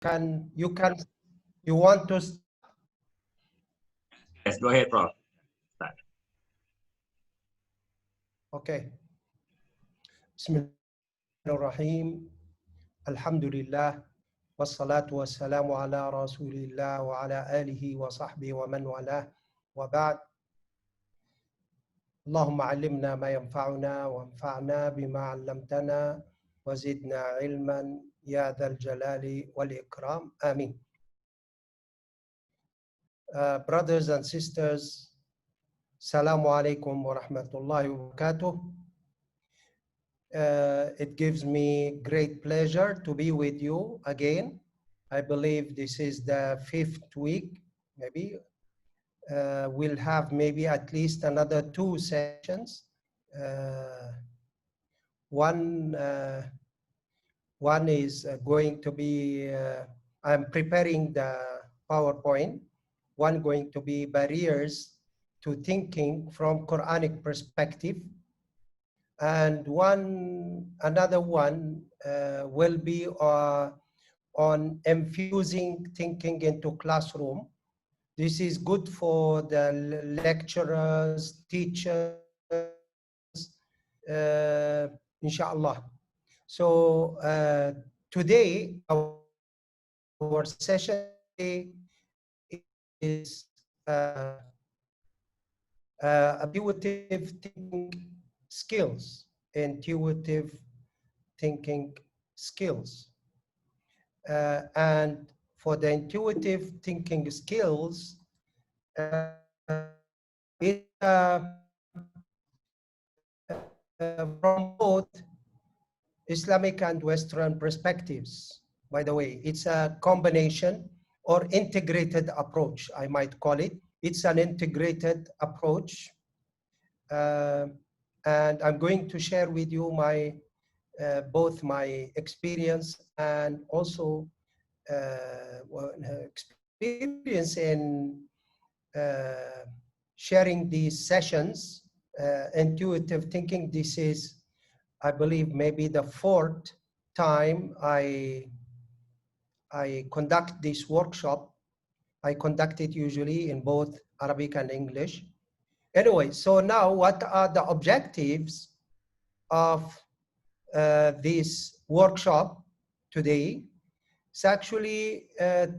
you want to? Yes, go ahead, Prof. Start. Okay. Bismillahirrahmanirrahim. Alhamdulillah. Wassalatu wassalamu ala rasulillah wa ala alihi wa sahbihi wa man walah. Wa ba'd. اللهم علمنا ما ينفعنا وانفعنا بما علمتنا وزدنا علما يا ذا الجلال والإكرام. آمين. Brothers and sisters, Assalamu alaikum wa rahmatullahi wa barakatuh. It gives me great pleasure to be with you again. I believe this is the 5th week, maybe. We'll have maybe at least another 2 sessions. One is going to be, I'm preparing the PowerPoint. One going to be barriers to thinking from Quranic perspective. And another one will be on infusing thinking into classroom. This is good for the lecturers, teachers, inshallah. So today, our session is intuitive thinking skills. Intuitive thinking skills. And for the intuitive thinking skills, it from both Islamic and Western perspectives. By the way, it's a combination or integrated approach, I might call it. It's an integrated approach. And I'm going to share with you both my experience and also experience in sharing these sessions. Intuitive thinking, this is, I believe, maybe the 4th time I conduct this workshop. I conduct it usually in both Arabic and English. Anyway, so now what are the objectives of this workshop today? It's actually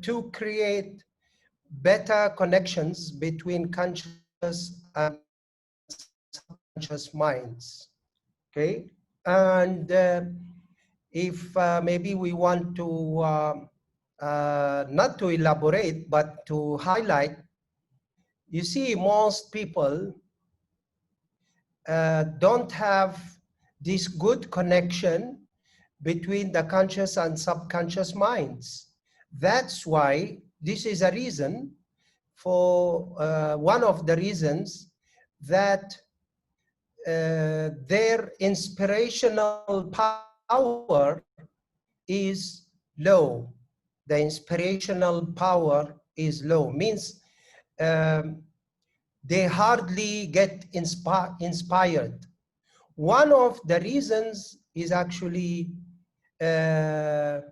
to create better connections between conscious and subconscious minds, okay? And if maybe we want to, not to elaborate, but to highlight, you see most people don't have this good connection between the conscious and subconscious minds. That's why this is a reason for one of the reasons that their inspirational power is low. The inspirational power is low, means they hardly get inspired. One of the reasons is actually the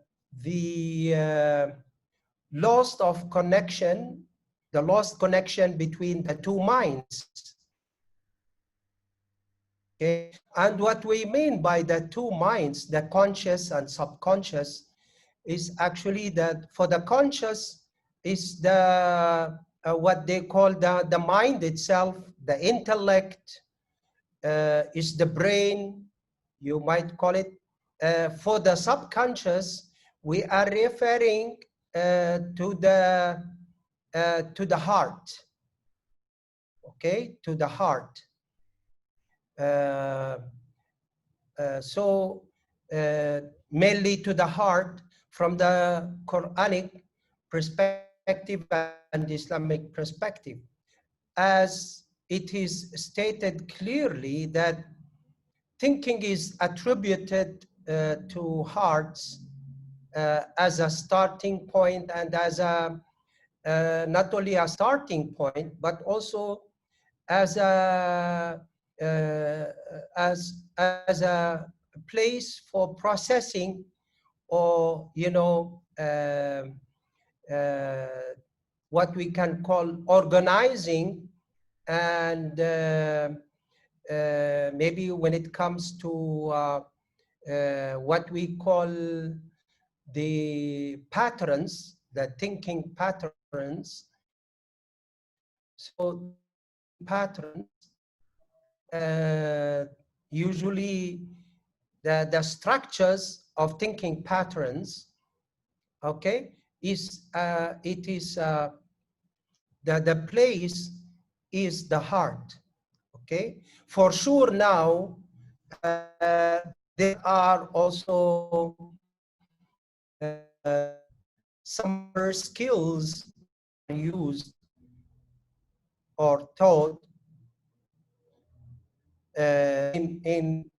loss of connection, the lost connection between the two minds. Okay. And what we mean by the two minds, the conscious and subconscious, is actually that for the conscious is the what they call the mind itself, the intellect, is the brain, you might call it. For the subconscious, we are referring to the heart, okay, to the heart. So mainly to the heart from the Quranic perspective and Islamic perspective, as it is stated clearly that thinking is attributed to hearts as a starting point and as a not only a starting point but also as a place for processing or what we can call organizing, and maybe when it comes to what we call the patterns, the thinking patterns. So patterns, usually the structures of thinking patterns, okay, is it is the place is the heart, okay. For sure now there are also some other skills used or taught in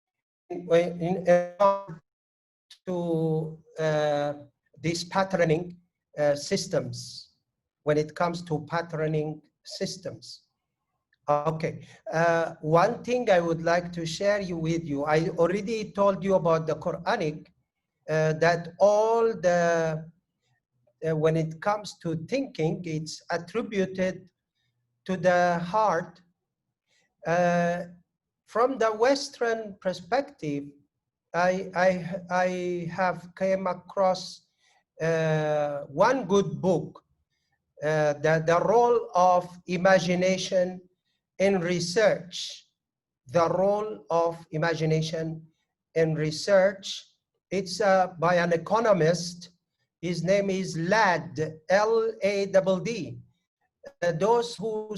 to these patterning systems, when it comes to patterning systems. Okay, one thing I would like to share with you, I already told you about the Quranic, that all the, when it comes to thinking, it's attributed to the heart. From the Western perspective, I have came across one good book, the role of imagination in research. The role of imagination in research. It's by an economist. His name is Ladd, L-A-D-D. Those who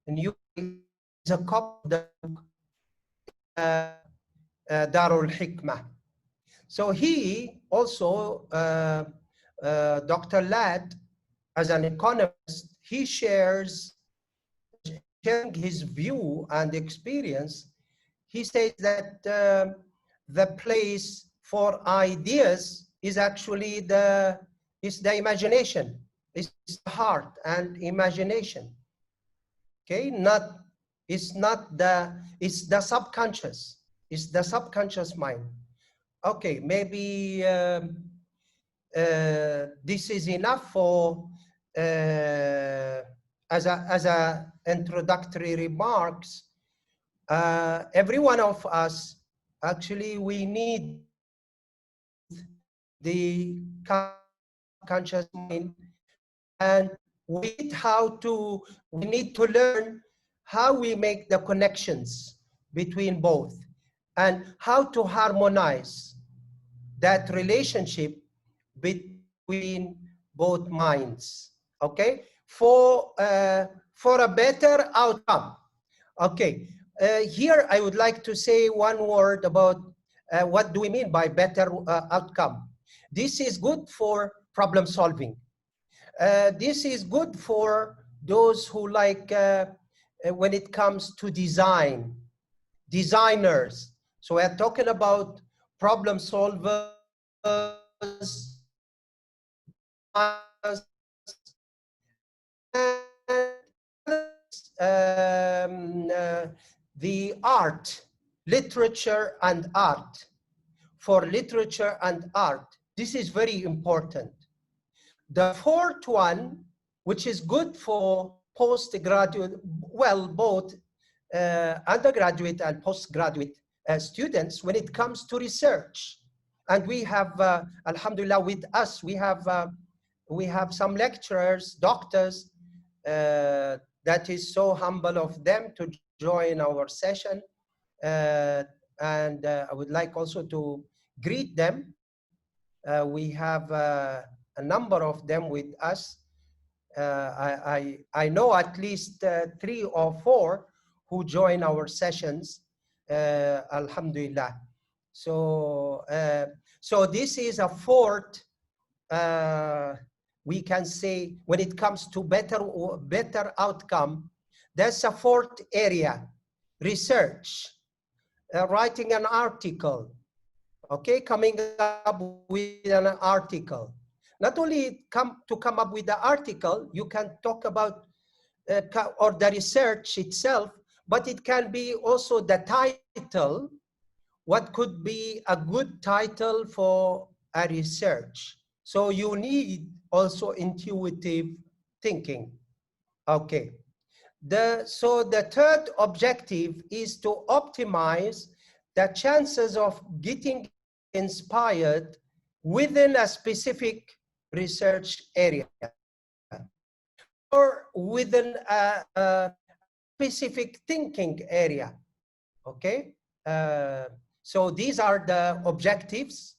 knew is a copy of the book, Darul Hikmah. So he also, Dr. Ladd, as an economist, he sharing his view and experience. He says that the place for ideas is actually the imagination, it's the heart and imagination. Okay, it's the subconscious, it's the subconscious mind. Okay, maybe this is enough for as a introductory remarks. Every one of us, actually, we need the conscious mind, and we need to learn how we make the connections between both and how to harmonize that relationship between both minds, okay, for a better outcome. Okay, here I would like to say one word about what do we mean by better outcome. This is good for problem solving. This is good for those who like when it comes to designers. So we're talking about problem solvers, the art, literature and art. For literature and art, this is very important. The fourth one, which is good for postgraduate, well, both undergraduate and postgraduate students, when it comes to research. And we have, alhamdulillah, with us, we have some lecturers, doctors, that is so humble of them to join our session. And I would like also to greet them. We have a number of them with us. I know at least 3 or 4 who join our sessions, alhamdulillah. So, so this is a fourth, we can say, when it comes to better outcome, there's a fourth area, research, writing an article, okay, coming up with an article. Not only come up with the article, you can talk about or the research itself, but it can be also the title, what could be a good title for a research. So you need also intuitive thinking. Okay. So the third objective is to optimize the chances of getting inspired within a specific research area or within a specific thinking area. Okay. So these are the objectives.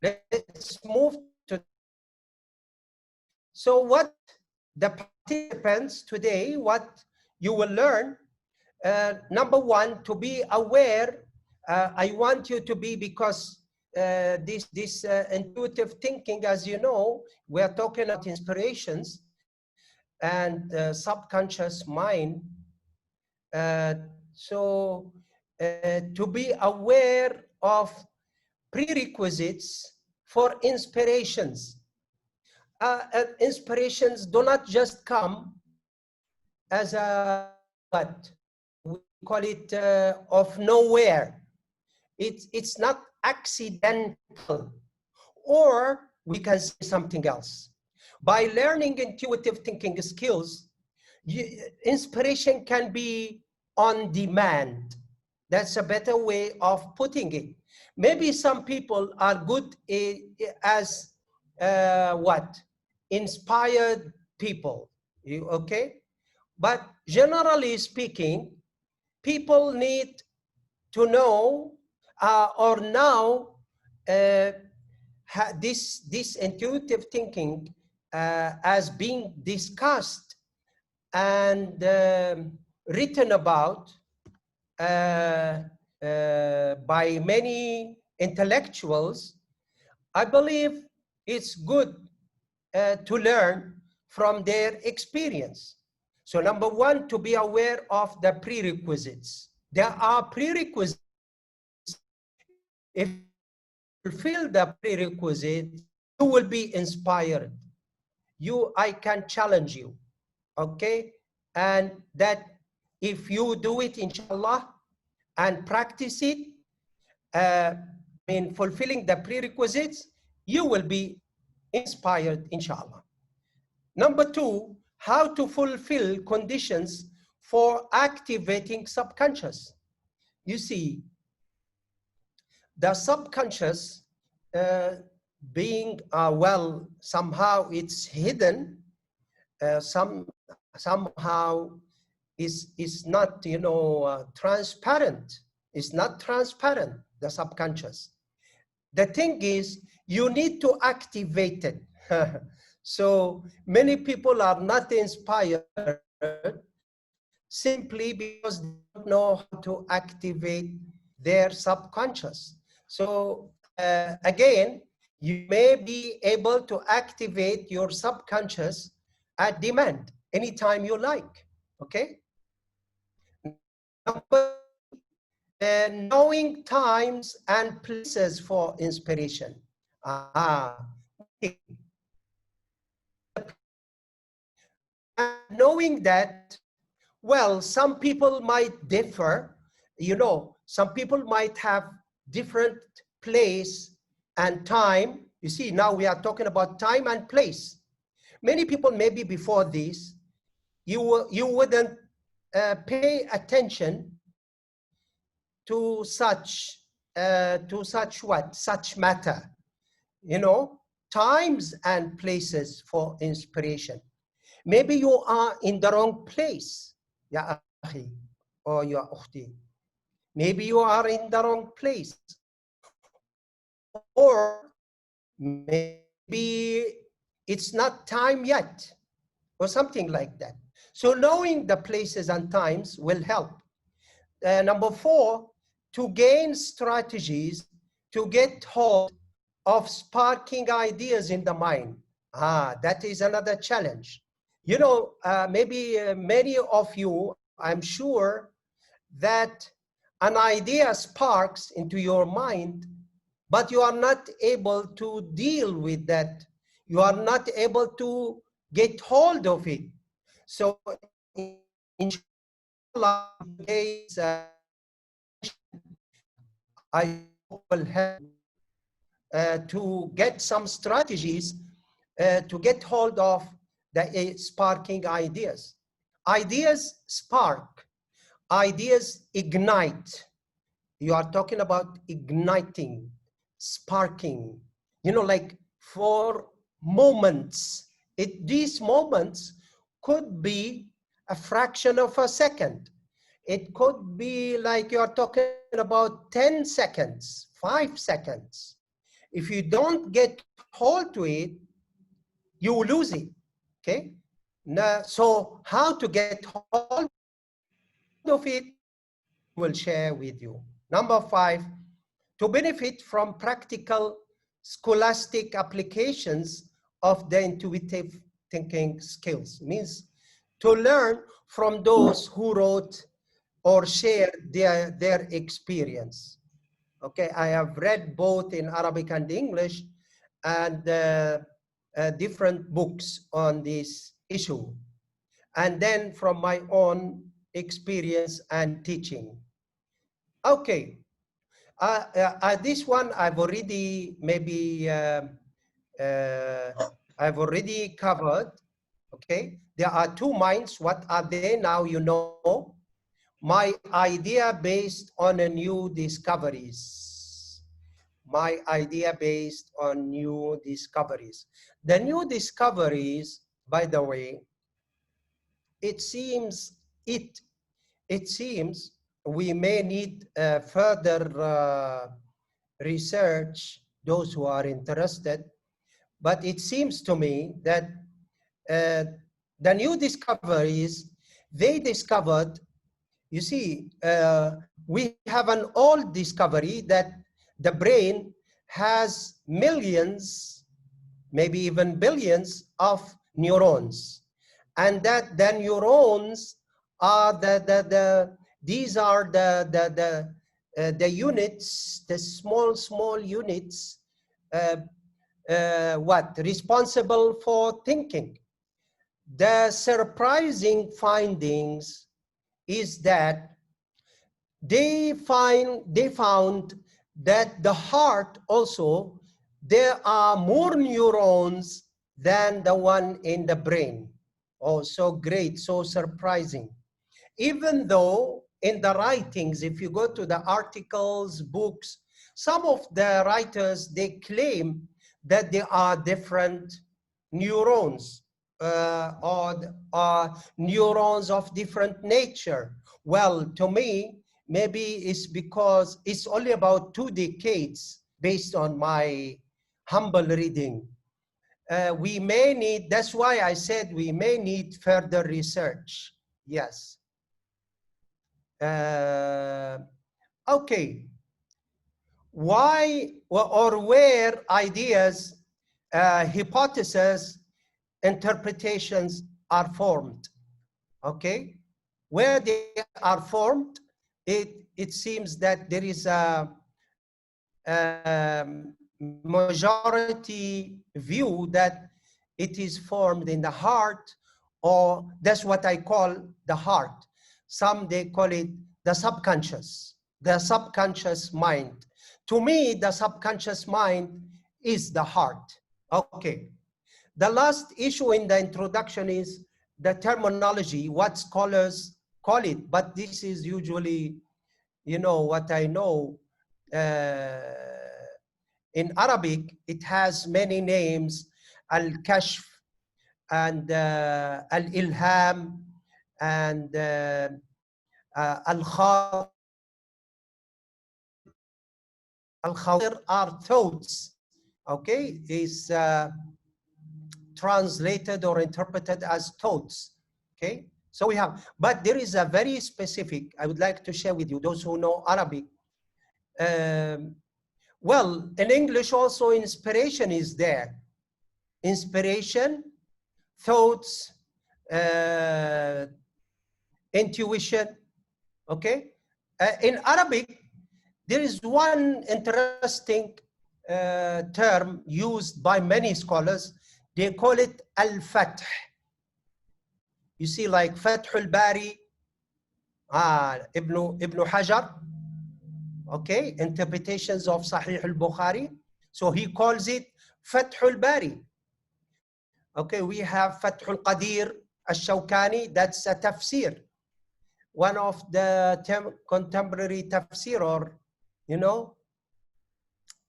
Let's move to. So what the participants today, what you will learn, number one, to be aware. I want you to be, because this intuitive thinking, as you know, we are talking about inspirations and subconscious mind. So to be aware of prerequisites for inspirations. Inspirations do not just come as a, what we call it, of nowhere. It's not accidental, or we can say something else. By learning intuitive thinking skills, inspiration can be on demand. That's a better way of putting it. Maybe some people are good as what? Inspired people, okay? But generally speaking, people need to know or now this intuitive thinking as being discussed and written about by many intellectuals. I believe it's good to learn from their experience. So number one, to be aware of the prerequisites. There are prerequisites. If you fulfill the prerequisites, you will be inspired. I can challenge you, okay? And that if you do it, inshallah, and practice it, in fulfilling the prerequisites, you will be inspired, inshallah. Number two, how to fulfill conditions for activating subconscious. You see, the subconscious being, well, somehow it's hidden, somehow is not, transparent. It's not transparent, the subconscious. The thing is, you need to activate it. So many people are not inspired simply because they don't know how to activate their subconscious. So again, you may be able to activate your subconscious at demand anytime you like, okay? Number knowing times and places for inspiration. Knowing that, well, some people might differ, some people might have different place and time. You see, now we are talking about time and place. Many people, maybe before this, you wouldn't pay attention to such such matter, times and places for inspiration. Maybe you are in the wrong place, ya akhi, or ya ukhti. Maybe you are in the wrong place, or maybe it's not time yet, or something like that. So knowing the places and times will help. Number four, to gain strategies to get hold of sparking ideas in the mind. That is another challenge. Maybe many of you, I'm sure, that an idea sparks into your mind, but you are not able to deal with that. You are not able to get hold of it. So, inshallah, today's I will help to get some strategies to get hold of the sparking ideas. Ideas spark, ideas ignite. You are talking about igniting, sparking, you know, like for moments. These moments could be a fraction of a second. It could be like you're talking about 10 seconds, 5 seconds. If you don't get hold to it, you will lose it, okay? Now, so how to get hold of it, will share with you. Number 5, to benefit from practical scholastic applications of the intuitive thinking skills. Means to learn from those who wrote or shared their experience. Okay, I have read both in Arabic and English and different books on this issue. And then from my own experience and teaching. Okay, this one I've already I've already covered. Okay, there are two minds. What are they now? You know, my idea based on a new discoveries. My idea based on new discoveries. The new discoveries, by the way, it seems we may need further research, those who are interested, but it seems to me that the new discoveries, they discovered, you see, we have an old discovery that the brain has millions, maybe even billions of neurons, and that the neurons are these are the units, the small units, responsible for thinking. The surprising findings is that they found that the heart also, there are more neurons than the one in the brain. Oh, so great, so surprising. Even though in the writings, if you go to the articles, books, some of the writers, they claim that there are different neurons or neurons of different nature. Well, to me, maybe it's because it's only about 2 decades based on my humble reading. We may need, that's why I said we may need further research. Yes. Okay. Why or where ideas, hypotheses, interpretations are formed? Okay. Where they are formed, it seems that there is a majority view that it is formed in the heart, or that's what I call the heart. Some they call it the subconscious mind. To me, the subconscious mind is the heart. Okay. The last issue in the introduction is the terminology, what scholars call it, but this is usually, you know, what I know. In Arabic, it has many names, al-kashf and al-ilham and al-khatir. Al-khatir are thoughts, okay, is translated or interpreted as thoughts, okay? So we have, but there is a very specific, I would like to share with you, those who know Arabic. Well, in English also, inspiration is there. Inspiration, thoughts, intuition, okay? In Arabic, there is one interesting term used by many scholars. They call it al-fath. You see, like Fath al-Bari, Ibn Hajar, okay, interpretations of Sahih al-Bukhari. So he calls it Fath al-Bari. Okay, we have Fath al-Qadir al-Shawkani, that's a tafsir. One of the contemporary tafsir, or, you know,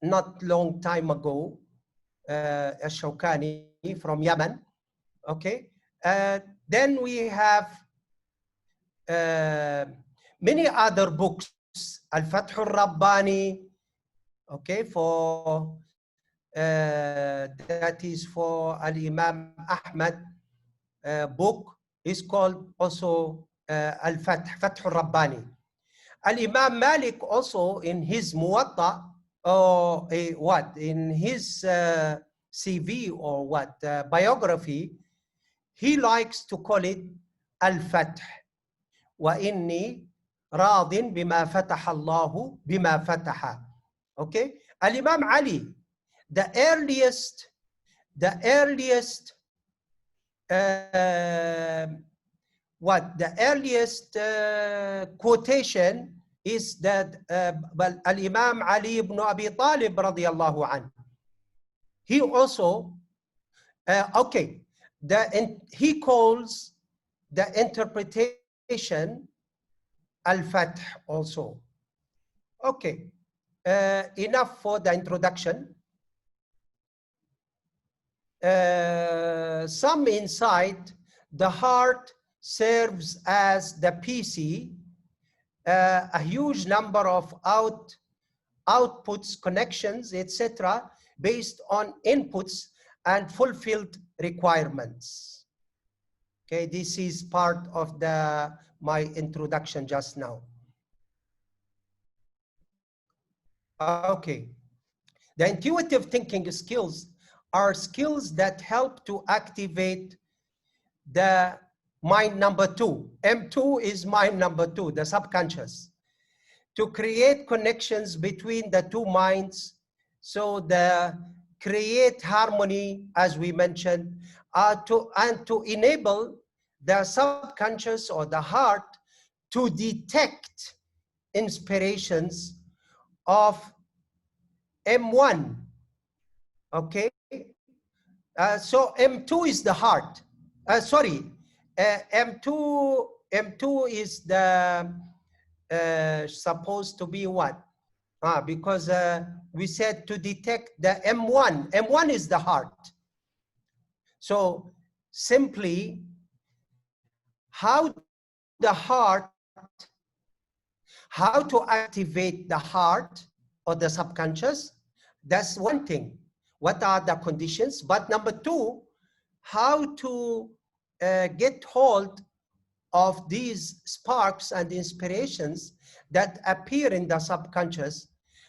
not long time ago, al-Shawkani from Yemen, okay. Then we have many other books, Al-Fath al-Rabbani, okay, for that is for Al-Imam Ahmad book is called also Al-Fath, Fath al-Rabbani. Al-Imam Malik also in his Muwatta, or what, in his CV or what, biography, he likes to call it Al-Fath. وَإِنِّي رَاضٍ بِمَا فَتَحَ اللَّهُ بِمَا فَتَحَ. Okay? Al-Imam Ali, the earliest quotation is that Al-Imam Ali ibn Abi Talib radiyallahu anhu. He also, okay, he calls the interpretation Al-Fath also. Okay, enough for the introduction. Some insight, the heart serves as the PC, a huge number of outputs, connections, etc., based on inputs and fulfilled requirements. Okay, this is part of my introduction just now. Okay, the intuitive thinking skills are skills that help to activate the mind number 2. M2 is mind number 2, the subconscious, to create connections between the two minds, so the create harmony, as we mentioned, and to enable the subconscious or the heart to detect inspirations of M1. Okay, so M2 is the heart. M2 is the supposed to be what? Because we said to detect the M1. M1 is the heart. So simply, how to activate the heart or the subconscious? That's one thing. What are the conditions? But number 2, how to get hold of these sparks and inspirations that appear in the subconscious,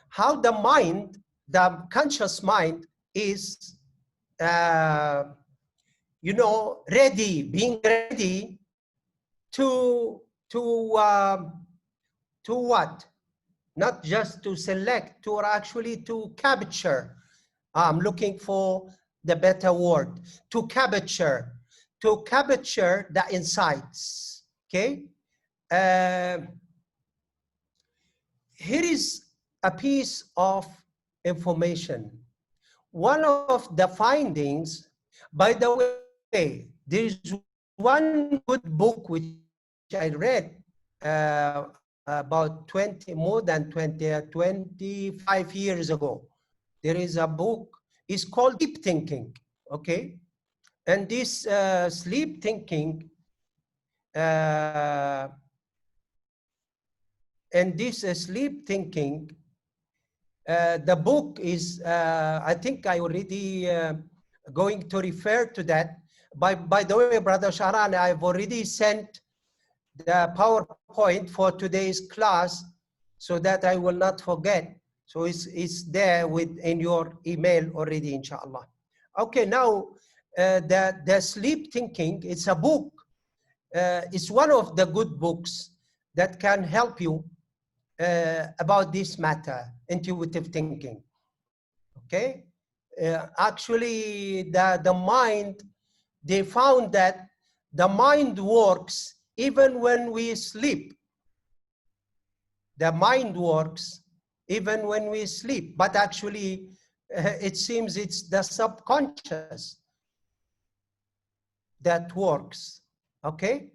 how the mind, the conscious mind is, you know, being ready to what? Not just to select, or actually to capture. I'm looking for the better word. To capture the insights. Okay. Here is a piece of information. One of the findings, by the way, there is one good book which I read about 25 years ago. There is a book, it's called Deep Thinking, okay? And this sleep thinking, the book is, I think I already going to refer to that. By the way, Brother Sharan, I've already sent the PowerPoint for today's class so that I will not forget. So it's there in your email already, inshallah. Okay, now the sleep thinking, it's a book. It's one of the good books that can help you about this matter, intuitive thinking. Okay, actually the mind, they found that the mind works even when we sleep. The mind works even when we sleep, but actually it seems it's the subconscious that works, okay?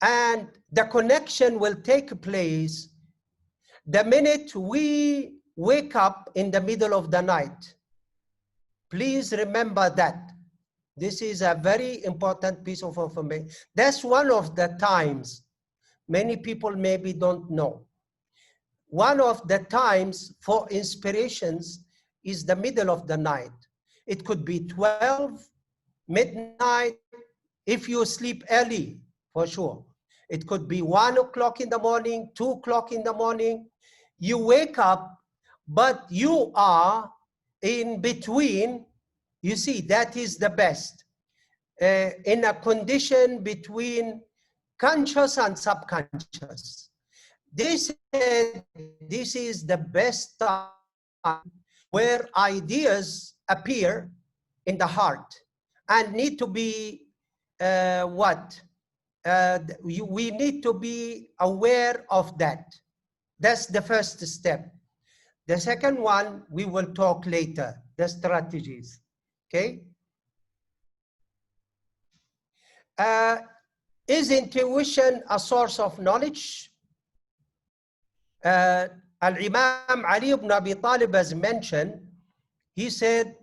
And the connection will take place the minute we wake up in the middle of the night. Please remember that. This is a very important piece of information. That's one of the times many people maybe don't know. One of the times for inspirations is the middle of the night. It could be 12, midnight, if you sleep early, for sure. It could be 1 o'clock in the morning, 2 o'clock in the morning. You wake up, but you are in between. You see, that is the best. In a condition between conscious and subconscious. This is the best time where ideas appear in the heart and need to be we need to be aware of that. That's the first step. The second one, we will talk later, the strategies, okay? Is intuition a source of knowledge? Al-Imam Ali ibn Abi Talib has mentioned, he said,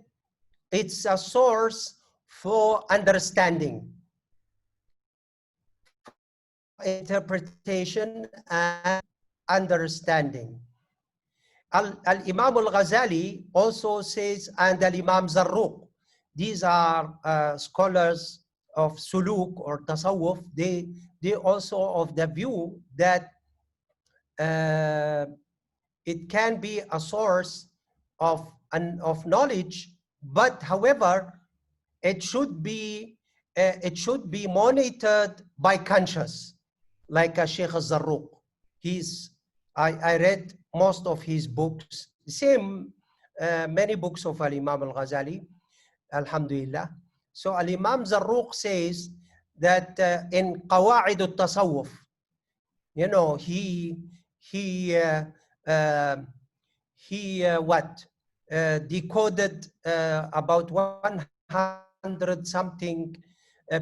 it's a source for understanding, interpretation and understanding. Al-Imam al-Ghazali also says, and Al-Imam Zarruq, these are scholars of suluk or tasawwuf, they also of the view that it can be a source of knowledge, but however, it should be monitored by conscious, like a Sheikh al-Zarruq. I read most of his books, same many books of Al-Imam al-Ghazali, alhamdulillah. So Al-Imam Zarruq says that in Qawa'id al-Tasawwuf, you know, he decoded about 100 something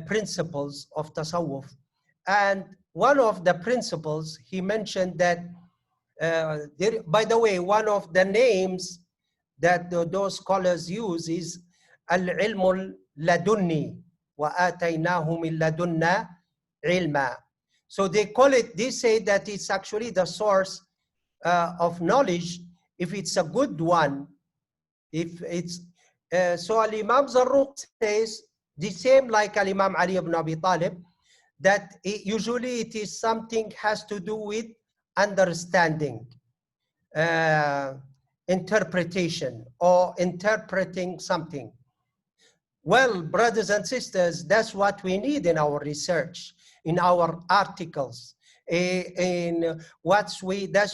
principles of tasawwuf, and one of the principles he mentioned that by the way, one of the names that those scholars use is al-ilm ladunni wa ataynahu min ladunna ilma. So they call it, they say that it's actually the source of knowledge if it's a good one. If it's so Al-Imam Zarruq says the same like Al-Imam Ali ibn Abi Talib, that usually it is something has to do with understanding, interpretation, or interpreting something. Well, brothers and sisters, that's what we need in our research, in our articles, that's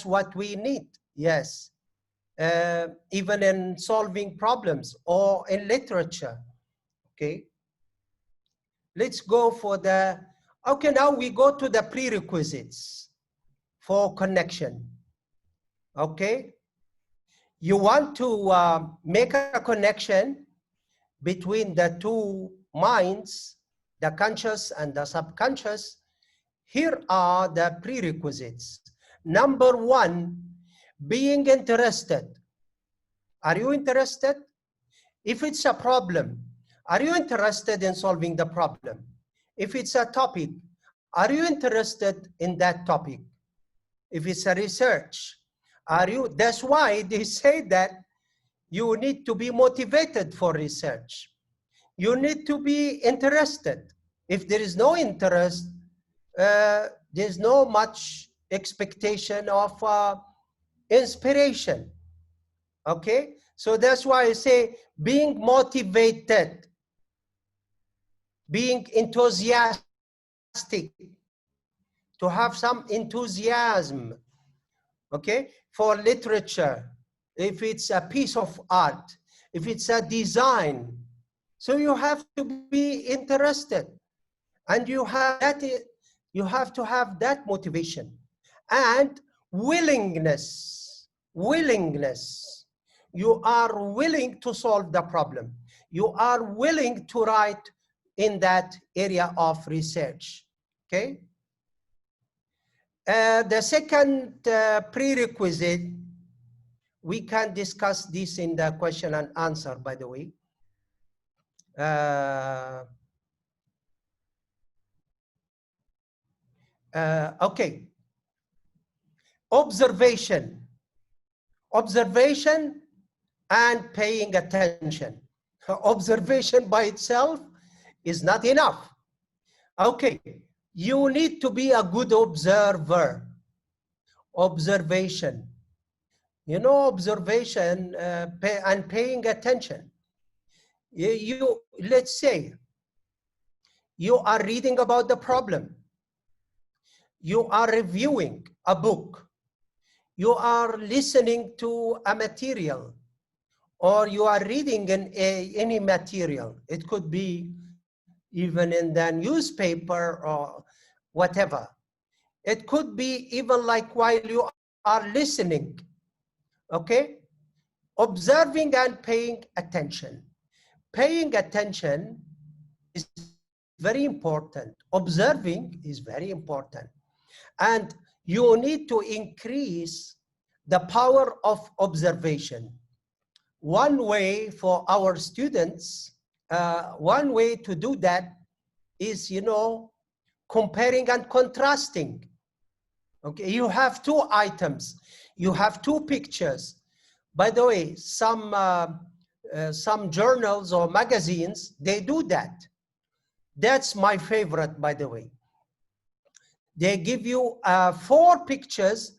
what we need, yes. Even in solving problems or in literature, okay? Let's go for the, okay, now we go to the prerequisites for connection, okay? You want to make a connection between the two minds, the conscious and the subconscious. Here are the prerequisites. Number one, being interested. Are you interested? If it's a problem, are you interested in solving the problem? If it's a topic, are you interested in that topic? If it's a research, are you? That's why they say that you need to be motivated for research. You need to be interested. If there is no interest, there's no much expectation of inspiration, okay? So that's why I say being motivated, being enthusiastic, to have some enthusiasm, okay, for literature, if it's a piece of art, if it's a design. So you have to be interested, and you have to have that motivation and willingness. willingness. You are willing to solve the problem. You are willing to write in that area of research, okay? The second prerequisite, we can discuss this in the question and answer, by the way. Okay, observation and paying attention. Observation by itself is not enough. Okay, you need to be a good observer. Observation, you know, observation and paying attention. Let's say you are reading about the problem, you are reviewing a book, you are listening to a material, or you are reading any material. It could be even in the newspaper or whatever. It could be even like while you are listening, okay? Observing and paying attention. Paying attention is very important. Observing is very important. And you need to increase the power of observation. One way for our students, one way to do that is, you know, comparing and contrasting. Okay, you have two items, you have two pictures. By the way, some journals or magazines, they do that. That's my favorite, by the way. They give you 4 pictures.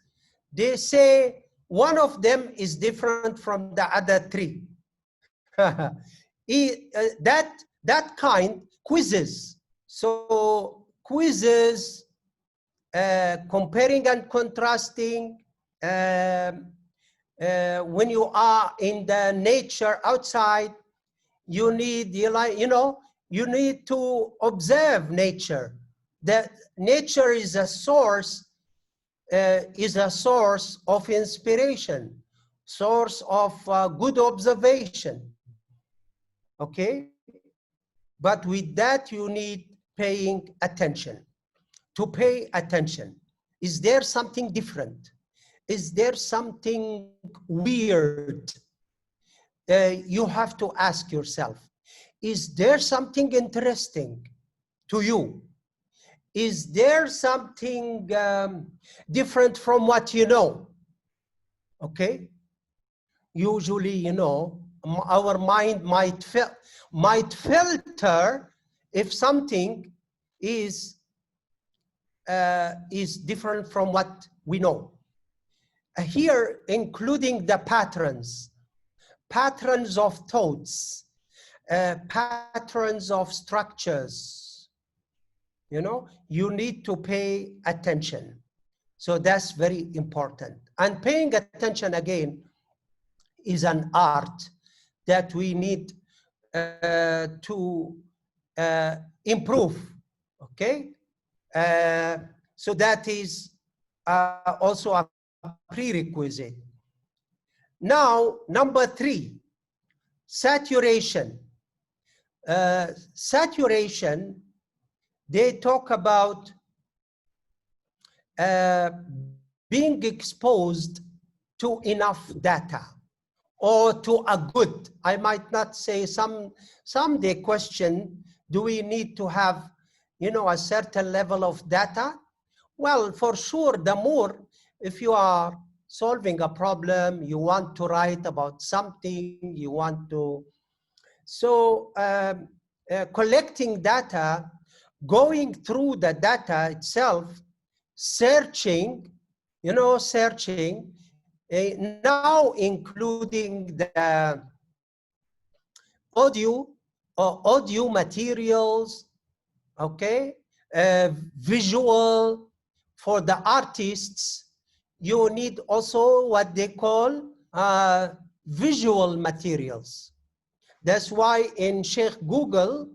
They say one of them is different from the other 3. That kind quizzes. So quizzes, comparing and contrasting, when you are in the nature outside, you need, you need to observe nature. That nature is a source of inspiration, source of good observation. Okay, but with that you need paying attention. To pay attention, is there something different? Is there something weird? You have to ask yourself, is there something interesting to you? Is there something different from what you know? Okay? Usually, you know, our mind might filter if something is different from what we know. Here, including the patterns of thoughts, patterns of structures, you know, you need to pay attention. So that's very important. And paying attention, again, is an art that we need to improve, okay? So that is also a prerequisite. Now, number 3, saturation. Saturation, they talk about being exposed to enough data, or to a good, I might not say, some they question, do we need to have, you know, a certain level of data? Well, for sure, the more, if you are solving a problem, you want to write about something, you want to, so collecting data, going through the data itself, searching, you know, searching, now including the audio materials, okay, visual. For the artists, you need also what they call visual materials. That's why in Sheikh Google,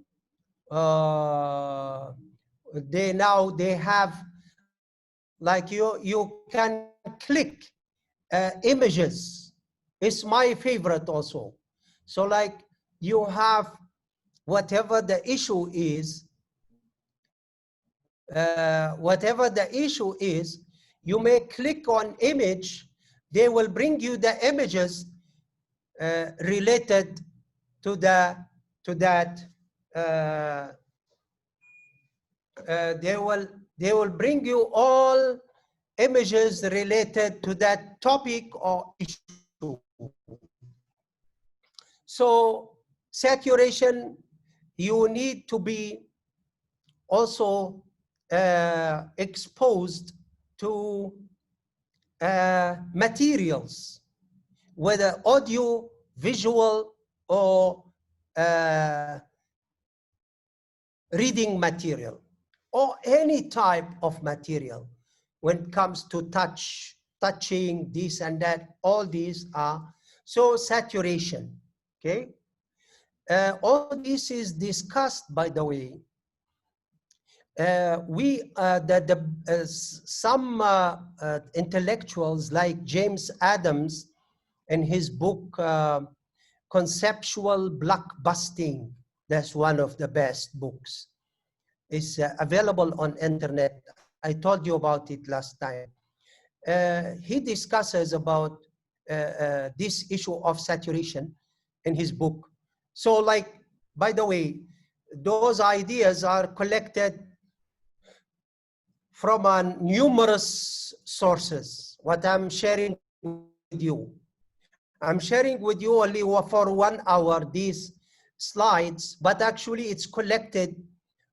they have, like, you can click images. It's my favorite also. So like you have whatever the issue is, you may click on image, they will bring you the images related to that. They will bring you all images related to that topic or issue. So saturation, you need to be also exposed to materials, whether audio, visual, or reading material, or any type of material. When it comes to touching, this and that, all these are, so saturation, okay? All this is discussed, by the way. Some intellectuals like James Adams in his book, Conceptual Blockbusting, that's one of the best books. It's available on internet. I told you about it last time. He discusses about this issue of saturation in his book. So like, by the way, those ideas are collected from numerous sources. What I'm sharing with you, I'm sharing with you only for 1 hour these slides, but actually it's collected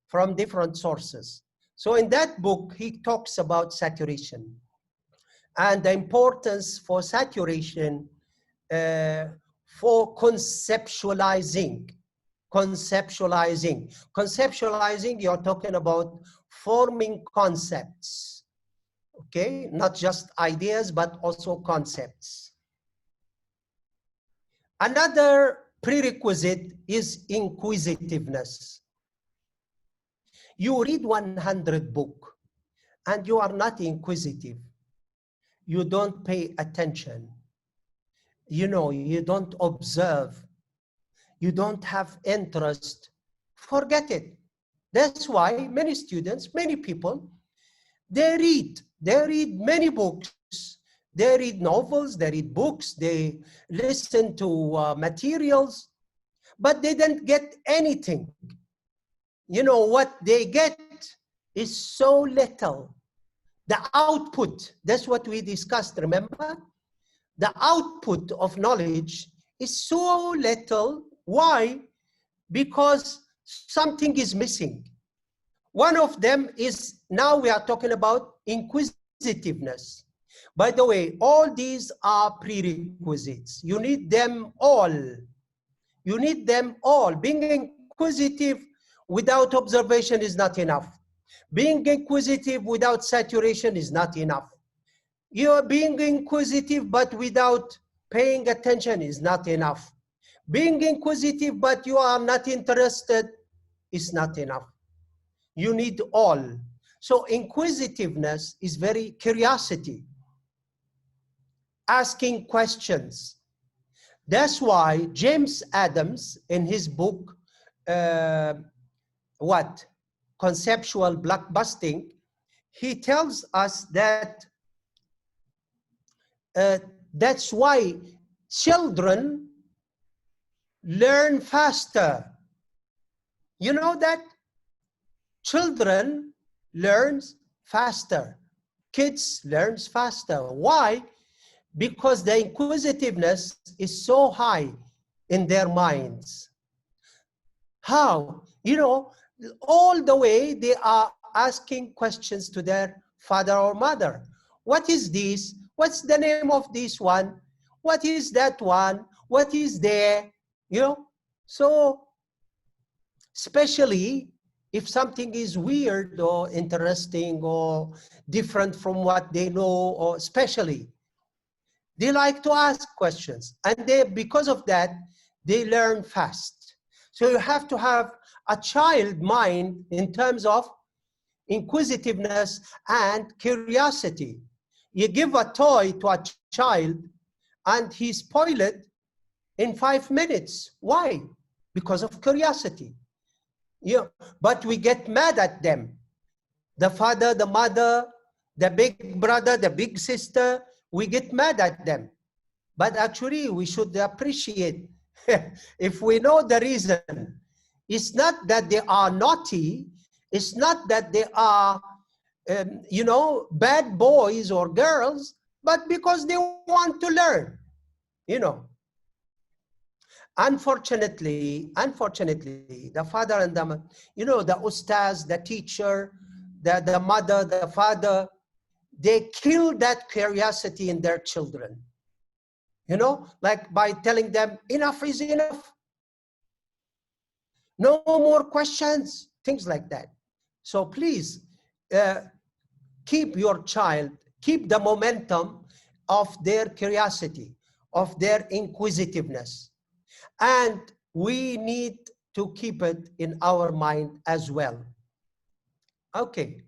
from different sources. So in that book, he talks about saturation and the importance for saturation for conceptualizing. Conceptualizing, you're talking about forming concepts, okay? Not just ideas, but also concepts. Another prerequisite is inquisitiveness. You read 100 books and you are not inquisitive. You don't pay attention. You know, you don't observe. You don't have interest. Forget it. That's why many students, many people, they read many books. They read novels, they read books, they listen to materials, but they didn't get anything. You know, what they get is so little. The output, that's what we discussed, remember? The output of knowledge is so little. Why? Because something is missing. One of them is, now we are talking about inquisitiveness. By the way, all these are prerequisites. You need them all. You need them all. Being inquisitive without observation is not enough. Being inquisitive without saturation is not enough. You're being inquisitive but without paying attention is not enough. Being inquisitive but you are not interested is not enough. You need all. So inquisitiveness is very curiosity, asking questions. That's why James Adams in his book, Conceptual Blockbusting, he tells us that that's why children learn faster. You know that? Children learns faster. Kids learns faster. Why? Because the inquisitiveness is so high in their minds. How? You know, all the way they are asking questions to their father or mother. What is this? What's the name of this one? What is that one? What is there? You know, so especially if something is weird or interesting or different from what they know, or especially, they like to ask questions. And because of that, they learn fast. So you have to have a child mind in terms of inquisitiveness and curiosity. You give a toy to a child and he spoiled it in 5 minutes. Why? Because of curiosity. Yeah, but we get mad at them. The father, the mother, the big brother, the big sister, we get mad at them. But actually, we should appreciate if we know the reason. It's not that they are naughty. It's not that they are, you know, bad boys or girls, but because they want to learn, you know. Unfortunately, the father and the, you know, the ustaz, the teacher, the mother, the father, they kill that curiosity in their children. You know, like by telling them, enough is enough. No more questions, things like that. So please, keep your child, keep the momentum of their curiosity, of their inquisitiveness. And we need to keep it in our mind as well. Okay.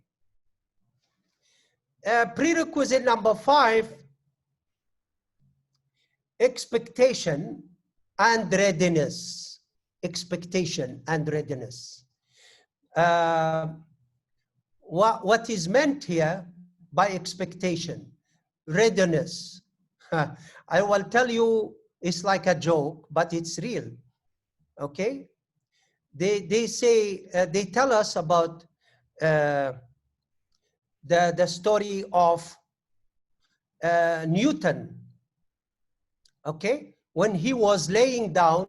Prerequisite number 5, expectation and readiness. Expectation and readiness. What is meant here by expectation? Readiness. I will tell you, it's like a joke, but it's real. Okay? They say, they tell us about the story of Newton. Okay? When he was laying down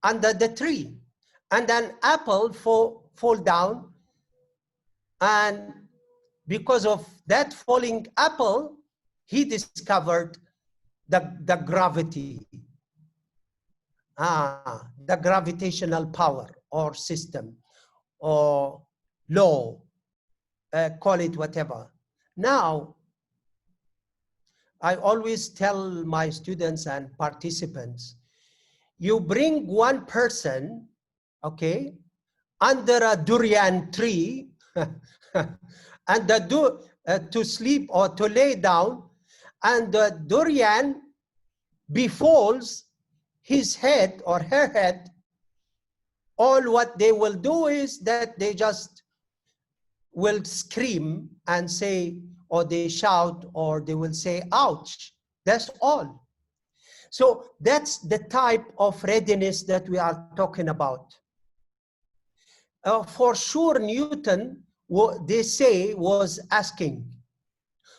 under the tree and an apple fall down, and because of that falling apple, he discovered the gravity, the gravitational power or system or law, call it whatever. Now, I always tell my students and participants, you bring one person, okay, under a durian tree and to sleep or to lay down, and the durian befalls his head or her head, all what they will do is that they just will scream and say, or they shout, or they will say, ouch. That's all. So that's the type of readiness that we are talking about. For sure, Newton, they say, was asking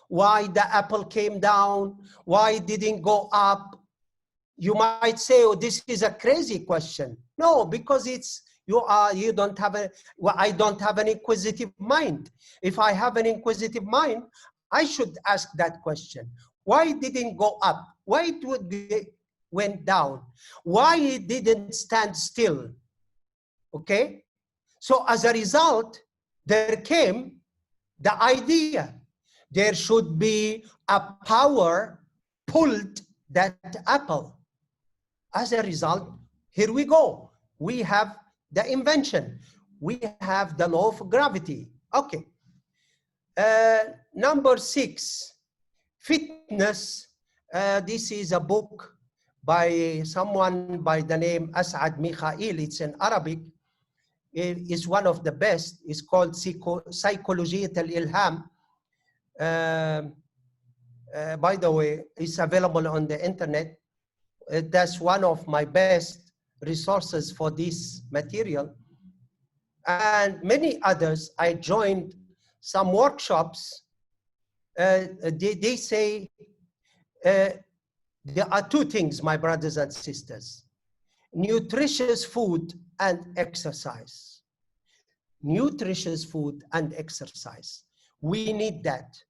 why the apple came down, why it didn't go up. You might say, oh, this is a crazy question. No, because you don't have well, I don't have an inquisitive mind. If I have an inquisitive mind, I should ask that question. Why it didn't go up? Why it went down? Why it didn't stand still? Okay? So as a result, there came the idea. There should be a power pulled that apple. As a result, here we go. We have the invention. We have the law of gravity. Okay. Number 6, fitness. This is a book by someone by the name As'ad Mikhail. It's in Arabic. It is one of the best. It's called Psychologiya al-Ilham. By the way, it's available on the internet. That's one of my best resources for this material. And many others. I joined some workshops. They say there are 2 things, my brothers and sisters: nutritious food and exercise. Nutritious food and exercise. We need that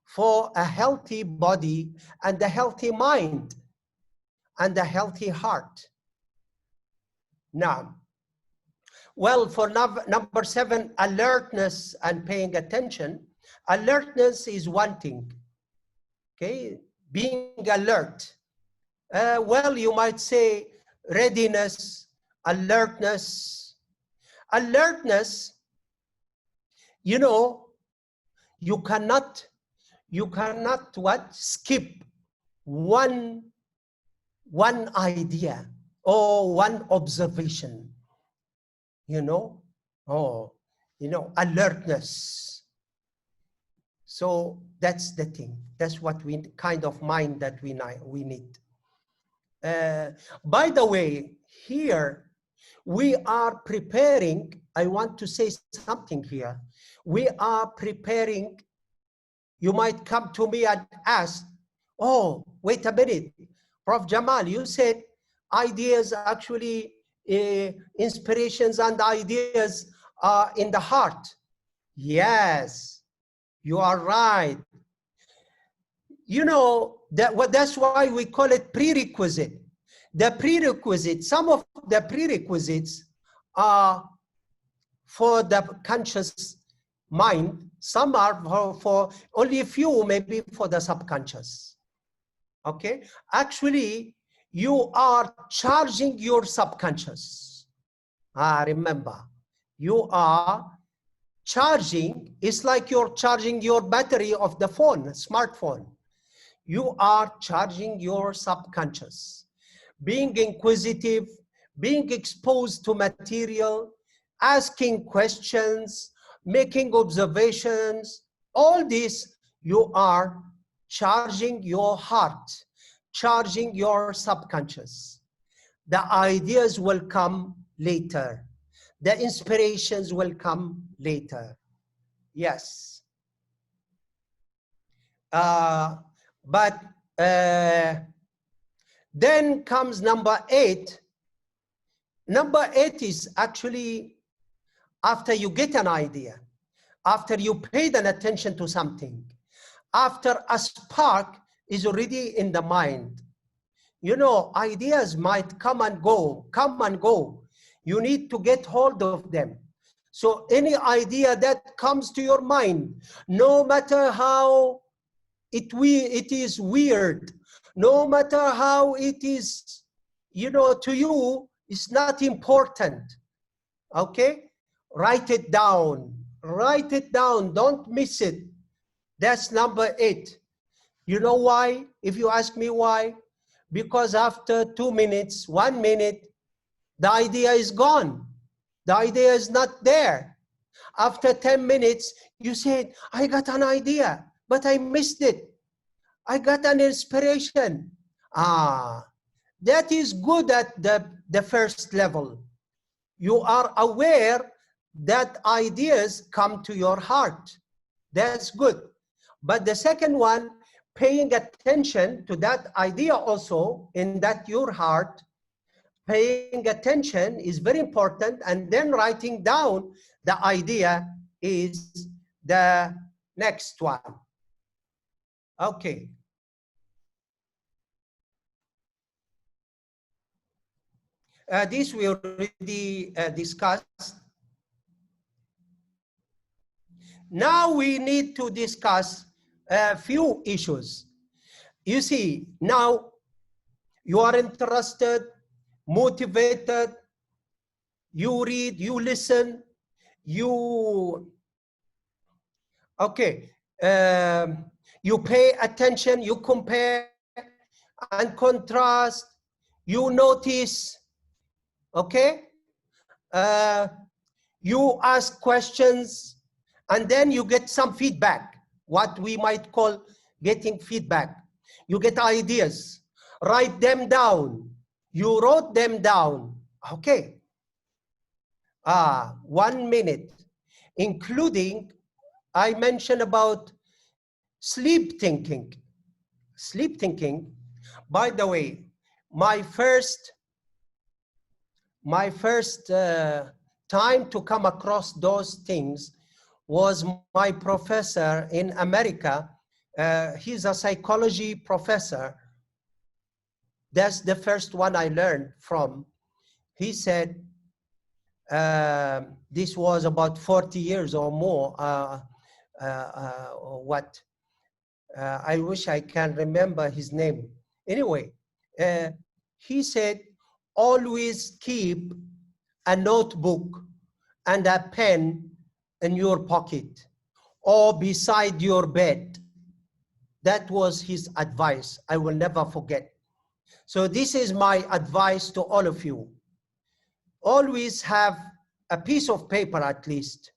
for a healthy body and a healthy mind and a healthy heart. Now, well, for number 7, alertness and paying attention. Alertness is one thing, okay? Being alert. Well, you might say readiness, alertness. Alertness, you know, you cannot what? Skip one idea or one observation, you know, or, you know, alertness. So that's the thing. That's what we kind of mind that we need. By the way, here we are preparing, I want to say something here. We are preparing, you might come to me and ask, oh, wait a minute, Prof. Jamal, you said ideas actually, inspirations and ideas are in the heart. Yes, you are right. You know, that's why we call it prerequisite. The prerequisite, some of the prerequisites are for the conscious mind, some are for only a few, maybe for the subconscious. Okay, actually, you are charging your subconscious. Remember, you are charging, it's like you're charging your battery of the phone, smartphone. You are charging your subconscious. Being inquisitive, being exposed to material, asking questions, making observations, all this, you are charging your heart, charging your subconscious. The ideas will come later. The inspirations will come later. Yes. But then comes number 8. Number 8 is actually after you get an idea, after you paid an attention to something, after a spark is already in the mind. You know, ideas might come and go, come and go. You need to get hold of them. So any idea that comes to your mind, no matter how it is weird, no matter how it is, you know, to you, it's not important. Okay? Write it down. Write it down. Don't miss it. That's number 8. You know why? If you ask me why, because after 2 minutes, 1 minute, the idea is gone. The idea is not there. After 10 minutes, you said, I got an idea, but I missed it. I got an inspiration. That is good at the first level. You are aware that ideas come to your heart. That's good. But the second one, paying attention to that idea also in that your heart, paying attention is very important, and then writing down the idea is the next one. Okay. This we already discussed. Now we need to discuss a few issues. You see, now you are interested, motivated, you read, you listen, you, okay, you pay attention, you compare and contrast, you notice, okay? You ask questions, and then you get some feedback, what we might call getting feedback. You get ideas, write them down. You wrote them down, okay. 1 minute, including, I mentioned about sleep thinking. Sleep thinking, by the way, my first time to come across those things was my professor in America. He's a psychology professor. That's the first one I learned from. He said, this was about 40 years or more, I wish I can remember his name. Anyway, he said, always keep a notebook and a pen in your pocket or beside your bed. That was his advice. I will never forget. So this is my advice to all of you. Always have a piece of paper at least,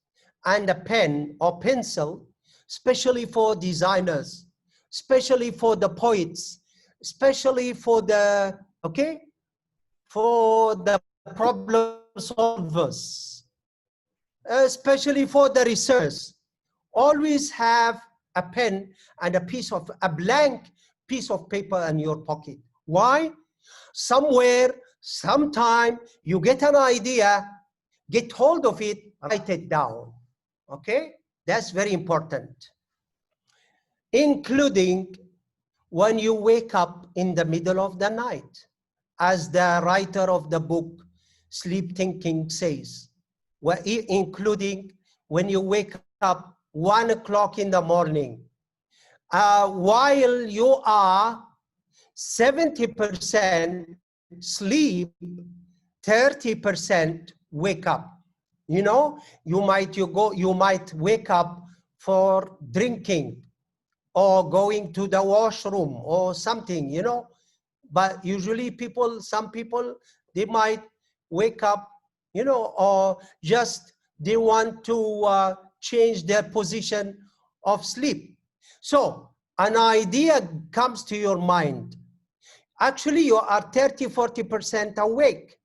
and a pen or pencil, especially for designers, especially for the poets, especially for the, okay, for the problem solvers, especially for the researchers. Always have a pen and a blank piece of paper in your pocket. Why? Somewhere, sometime, you get an idea, get hold of it, write it down. Okay? That's very important. Including when you wake up in the middle of the night, as the writer of the book, Sleep Thinking, says, including when you wake up 1 o'clock in the morning, while you are 70% sleep, 30% wake up. You know, you might wake up for drinking or going to the washroom or something, you know. But usually some people, they might wake up, you know, or just they want to change their position of sleep. So an idea comes to your mind. Actually, you are 30–40% awake.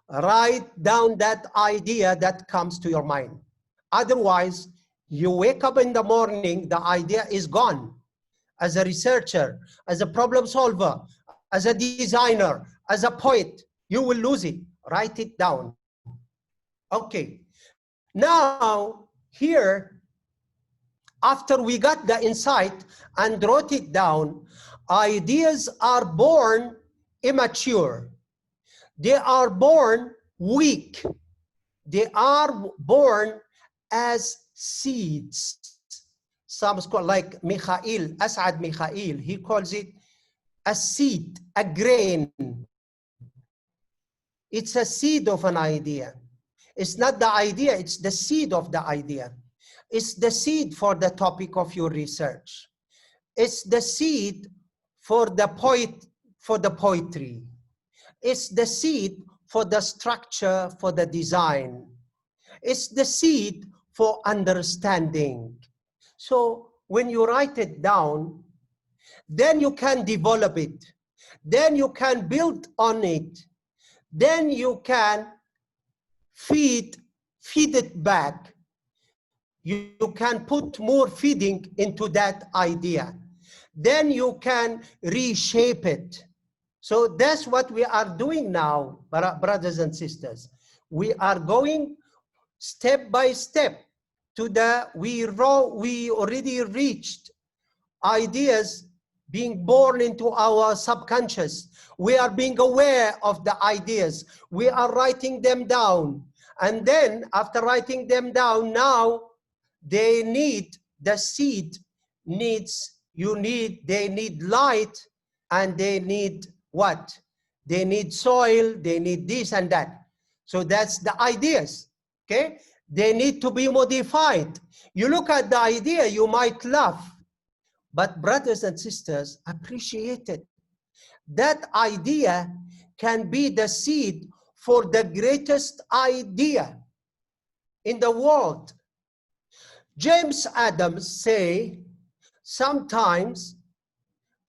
Write down that idea that comes to your mind. Otherwise, you wake up in the morning, the idea is gone. As a researcher, as a problem solver, as a designer, as a poet, you will lose it. Write it down. Okay. Now, here, after we got the insight and wrote it down, ideas are born immature. They are born weak. They are born as seeds. Some scholars, like As'ad Mikhail, he calls it a seed, a grain. It's a seed of an idea. It's not the idea, it's the seed of the idea. It's the seed for the topic of your research. It's the seed for the poetry. It's the seed for the structure, for the design. It's the seed for understanding. So when you write it down, then you can develop it. Then you can build on it. Then you can feed it back. You can put more feeding into that idea. Then you can reshape it. So that's what we are doing now, brothers and sisters. We are going step by step to we already reached ideas being born into our subconscious. We are being aware of the ideas. We are writing them down. And then after writing them down, now they need, the seed needs, they need light, and they need what? They need soil, they need this and that. So that's the ideas, okay? They need to be modified. You look at the idea, you might laugh, but brothers and sisters, appreciate it. That idea can be the seed for the greatest idea in the world. James Adams say, sometimes,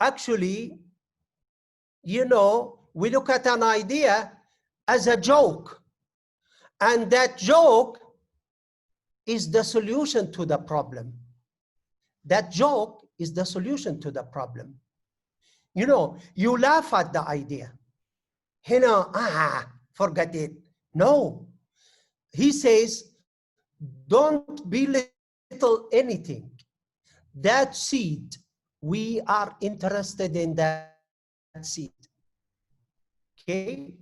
actually, you know, we look at an idea as a joke, and that joke is the solution to the problem. That joke is the solution to the problem. You know, you laugh at the idea. You know, forget it. No. He says, don't belittle anything. That seed, we are interested in that seed. Okay?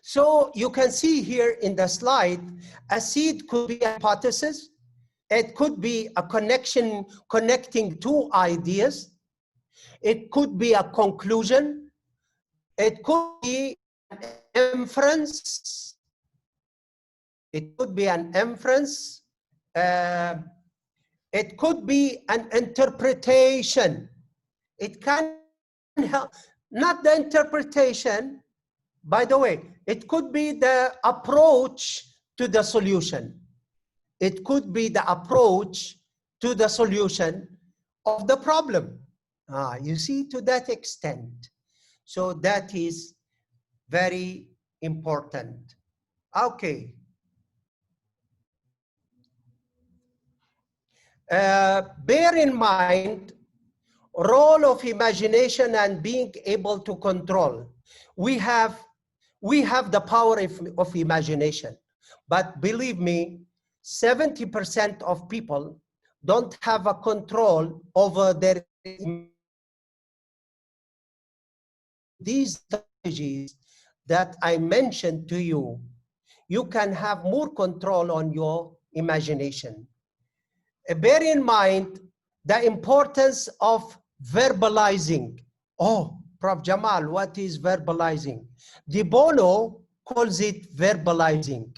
So you can see here in the slide, a seed could be a hypothesis. It could be a connection connecting two ideas. It could be a conclusion. It could be an inference. It could be an inference. It could be an interpretation. It can help, not the interpretation, by the way, it could be the approach to the solution. It could be the approach to the solution of the problem. You see, to that extent. So that is very important. Okay. Bear in mind, role of imagination and being able to control. We have the power of imagination, but believe me, 70% of people don't have a control over their these strategies that I mentioned to you. You can have more control on your imagination. Bear in mind the importance of verbalizing. Oh, Prof. Jamal, what is verbalizing? De Bono calls it verbalizing.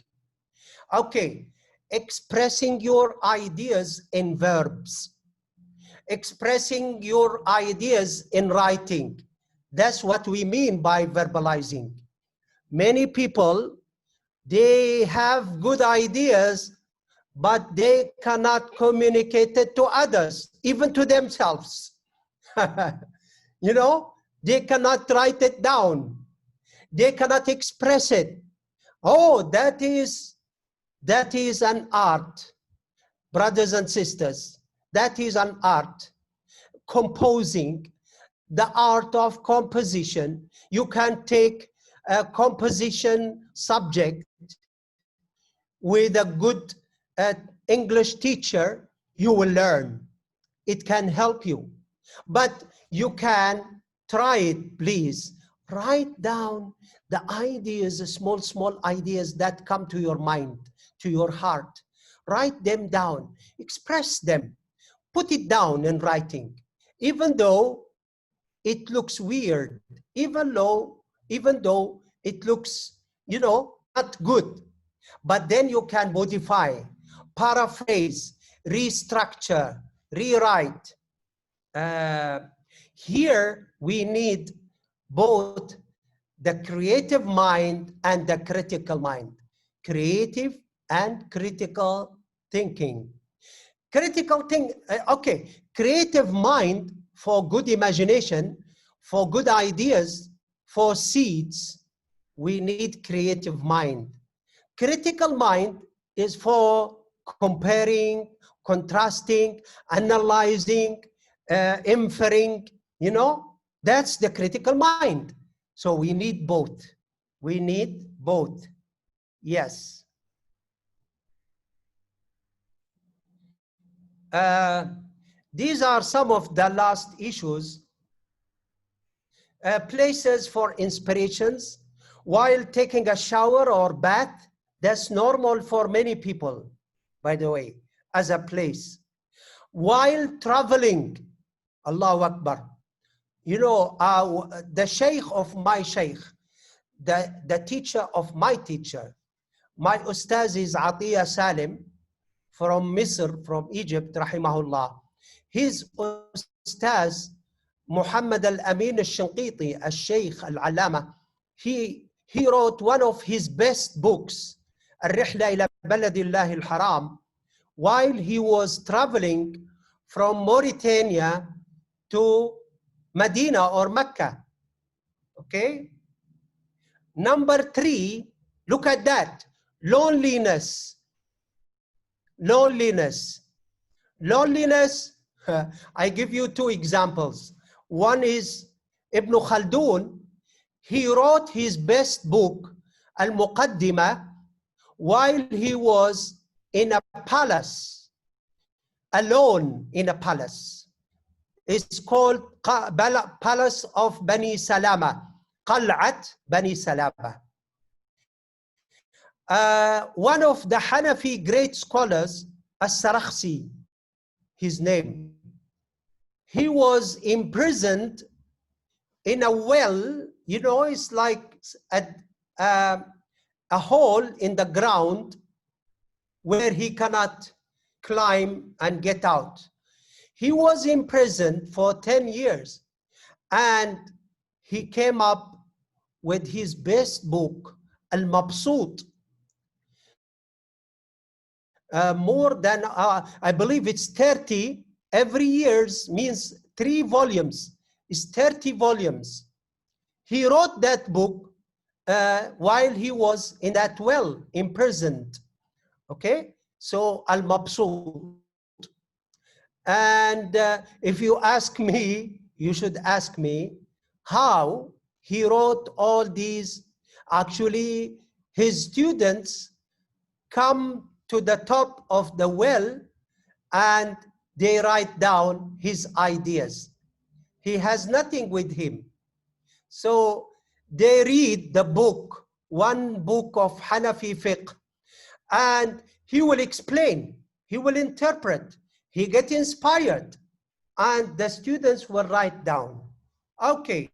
Okay, expressing your ideas in verbs, expressing your ideas in writing. That's what we mean by verbalizing. Many people, they have good ideas, but they cannot communicate it to others, even to themselves. You know, they cannot write it down. They cannot express it. Oh, that is an art, brothers and sisters. That is an art. Composing, the art of composition. You can take a composition subject with a good English teacher, you will learn. It can help you. But you can try it, please. Write down the ideas, the small ideas that come to your mind, to your heart. Write them down, express them, put it down in writing. Even though it looks weird, even though it looks, you know, not good, but then you can modify, paraphrase, restructure, rewrite. Here we need both the creative mind and the critical mind. Creative and critical thinking. Okay, creative mind for good imagination, for good ideas, for seeds, we need creative mind. Critical mind is for comparing, contrasting, analyzing, inferring, you know, that's the critical mind. So we need both. We need both. Yes. These are some of the last issues. Places for inspirations while taking a shower or bath. That's normal for many people, by the way, as a place. While traveling, Allahu Akbar. You know, the sheikh of my sheikh, the teacher of my teacher, my ustaz is Atiya Salim from Misr, from Egypt, rahimahullah. His ustaz, Muhammad al-Amin al-Shinqiti, al-Sheikh al-Allama, he wrote one of his best books, الرحلة إلى بلد الله الحرام, while he was traveling from Mauritania to Medina or Mecca. Okay? Number 3, look at that. Loneliness. Loneliness. Loneliness, I give you 2 examples. One is Ibn Khaldun. He wrote his best book, Al-Muqaddimah, while he was in a palace, alone in a palace. It's called Palace of Bani Salama, Qal'at Bani Salama. One of the Hanafi great scholars, As-Sarakhsi, his name, he was imprisoned in a well, you know, it's like a hole in the ground where he cannot climb and get out. He was imprisoned for 10 years and he came up with his best book, Al-Mabsut. More than, I believe it's 30, every year means 3 volumes, it's 30 volumes. He wrote that book while he was in that well, imprisoned. Okay, so Al-Mabsut. And if you ask me, you should ask me how he wrote all these. Actually, his students come to the top of the well and they write down his ideas. He has nothing with him. So they read the book, one book of Hanafi fiqh, and he will explain, he will interpret, he gets inspired, and the students will write down. Okay.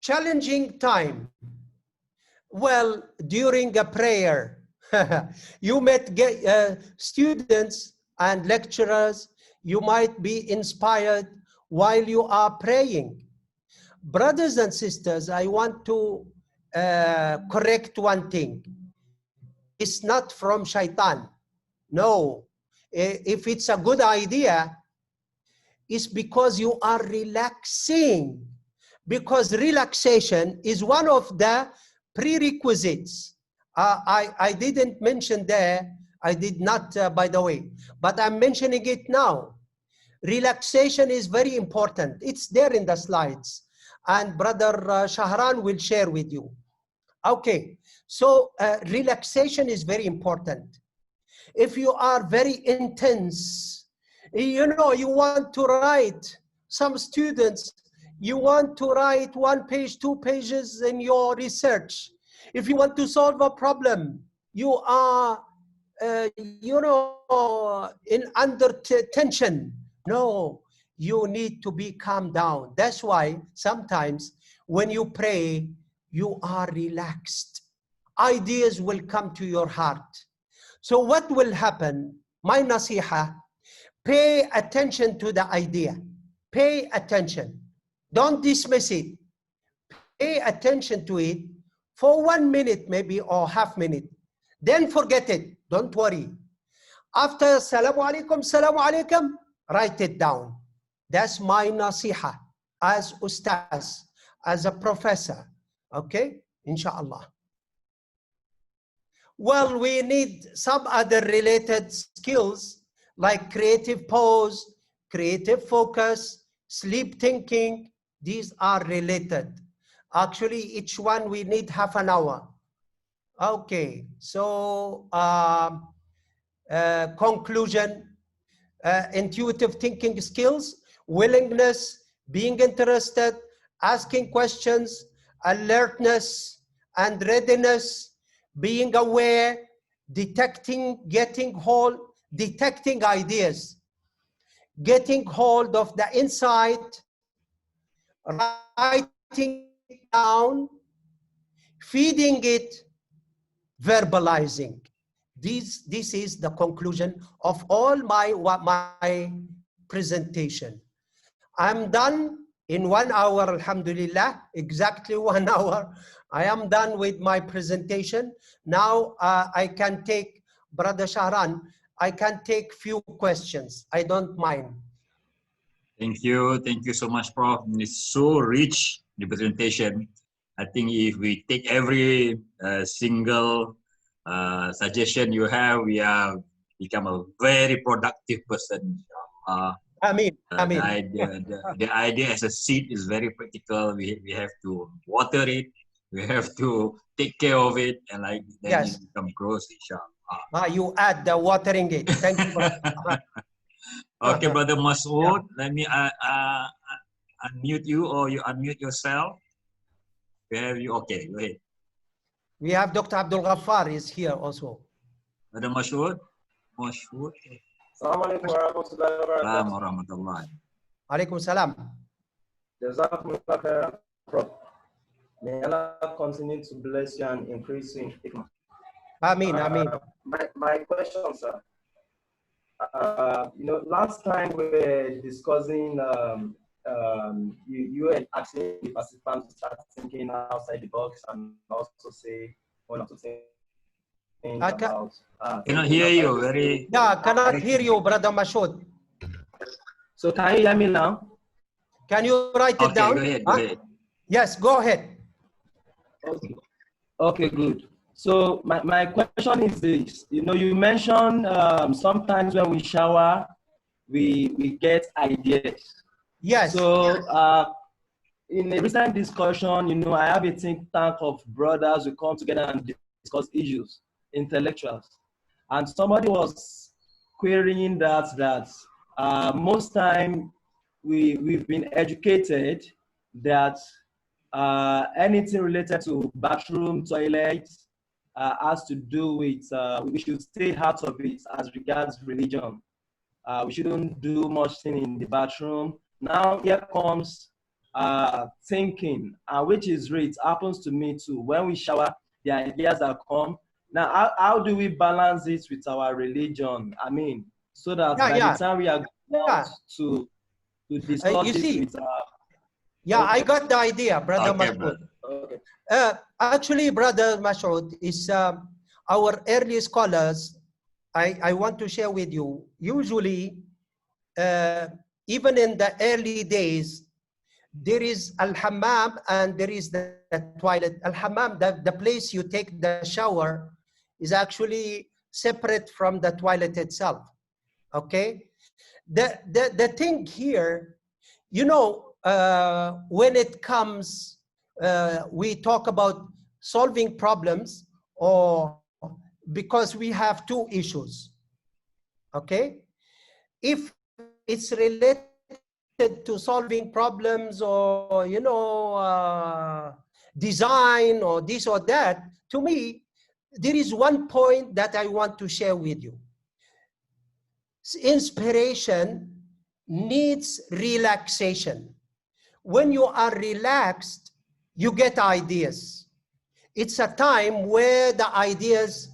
Challenging time. Well, during a prayer, you might get students and lecturers, you might be inspired while you are praying. Brothers and sisters, I want to correct one thing. It's not from shaitan. No. If it's a good idea, it's because you are relaxing. Because relaxation is one of the prerequisites. I didn't mention there, I did not, by the way, but I'm mentioning it now. Relaxation is very important. It's there in the slides. And Brother Shahran will share with you. Okay, so relaxation is very important. If you are very intense, you know, you want to write, some students, you want to write 1 page, 2 pages in your research. If you want to solve a problem, you are, you know, under tension. No, you need to be calm down. That's why sometimes when you pray, you are relaxed. Ideas will come to your heart. So what will happen? My nasiha, pay attention to the idea. Pay attention. Don't dismiss it. Pay attention to it for 1 minute maybe or half minute. Then forget it. Don't worry. After salamu alaikum, write it down. That's my nasiha as ustaz, as a professor. Okay? Inshallah. Well, we need some other related skills like creative pose, creative focus, sleep thinking. These are related. Actually, each one we need half an hour. Okay, so conclusion, intuitive thinking skills, willingness, being interested, asking questions, alertness and readiness, being aware, detecting, getting hold, detecting ideas, getting hold of the insight, writing it down, feeding it, verbalizing. This is the conclusion of all my presentation. I'm done in 1 hour, alhamdulillah, exactly 1 hour. I am done with my presentation. Now I can take, Brother Shahran, I can take few questions. I don't mind. Thank you so much, Prof. It's so rich, the presentation. I think if we take every single suggestion you have, we have become a very productive person. Amin. Amin. The idea as a seed is very practical. We have to water it. We have to take care of it, and like then Yes. it become grows, inshallah. You add the watering it. Thank you. Okay, Brother Masood, let me unmute you, or you unmute yourself. We have you. Okay, go ahead. We have Dr. Abdul Ghaffar is here also. Brother Masood. Assalamu alaikum wa rahmatullahi. Alaikum salam. Jazakumullah khairan, Prof. May Allah continue to bless you and increase you in hikmah. Ameen, ameen. My question, sir. You know, last time we were discussing, you were asking the participants to start thinking outside the box and also say one or two things about. Cannot hear you. Very. Yeah, cannot hear you, Brother Mashood. So can you hear me now? Can you write it Okay, down? go ahead. Go ahead. Yes, go ahead. Okay. Okay, good. So my question is this. You know, you mentioned sometimes when we shower, we get ideas. Yes. So in a recent discussion, you know, I have a think tank of brothers who come together and discuss issues, intellectuals. And somebody was querying that most time we've been educated that anything related to bathroom, toilets has to do with, we should stay out of it as regards religion. We shouldn't do much thing in the bathroom. Now here comes thinking, which is right. It happens to me too. When we shower, the ideas that come. Now, how do we balance it with our religion? I mean, so that by the time we are going to discuss you see, it with yeah, okay. I got the idea, Brother Okay, Mashoud. brother. Okay. Actually, Brother Mashoud, is our early scholars, I want to share with you, usually, even in the early days, there is al-hammam and there is the toilet. Al-hammam, the place you take the shower, is actually separate from the toilet itself. Okay? The thing here, you know, when it comes, we talk about solving problems, or because we have two issues. Okay? If it's related to solving problems, or, you know, design or this or that, to me, there is one point that I want to share with you. Inspiration needs relaxation. When you are relaxed, you get ideas. It's a time where the ideas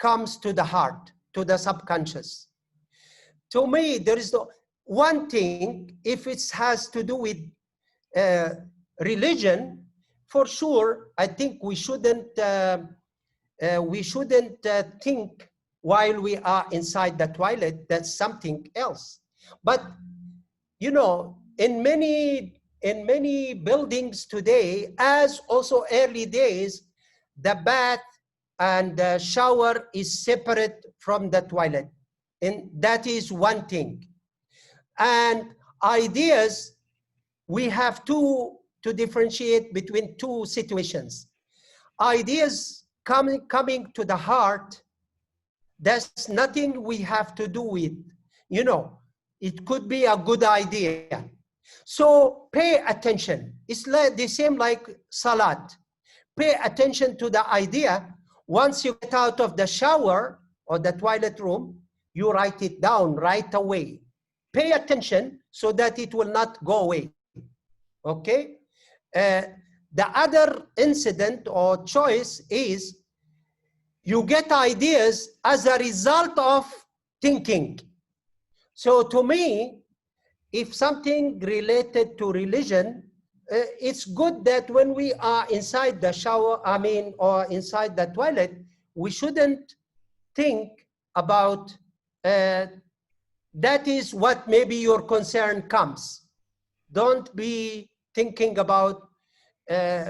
comes to the heart, to the subconscious. To me, there is one thing, if it has to do with religion, for sure, I think we shouldn't think while we are inside the toilet. That's something else. But, you know, in many buildings today, as also early days, the bath and the shower is separate from the toilet. And that is one thing. And ideas, we have to differentiate between two situations. Ideas coming to the heart, there's nothing we have to do with, you know, it could be a good idea. So pay attention. It's like the same like salat. Pay attention to the idea. Once you get out of the shower or the toilet room, you write it down right away. Pay attention so that it will not go away. Okay? The other incident or choice is you get ideas as a result of thinking. So to me, if something related to religion, it's good that when we are inside the shower, or inside the toilet, we shouldn't think about that is what maybe your concern comes. Don't be thinking about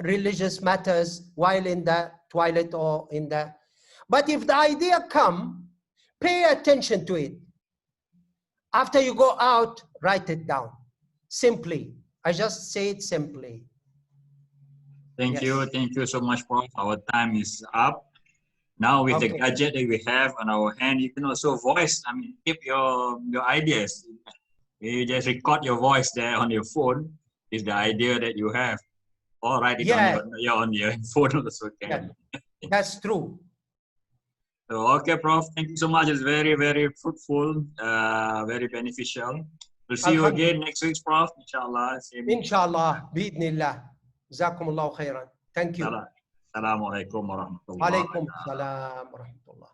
religious matters while in the toilet or in the... But if the idea come, pay attention to it. After you go out, write it down. Simply. I just say it simply. Thank you so much, Prof. Our time is up. Now with the gadget that we have on our hand, you can also voice, keep your ideas. You just record your voice there on your phone, is the idea that you have. Or write it on your phone also can. Yeah, that's true. So, okay, Prof. Thank you so much. It's very, very fruitful, very beneficial. We'll see you again next week, Prof. Inshallah. Inshallah. Bidnillah. Jazakumullahu khairan. Thank you. Assalamualaikum warahmatullahi Alaikum salam wa rahmatullah.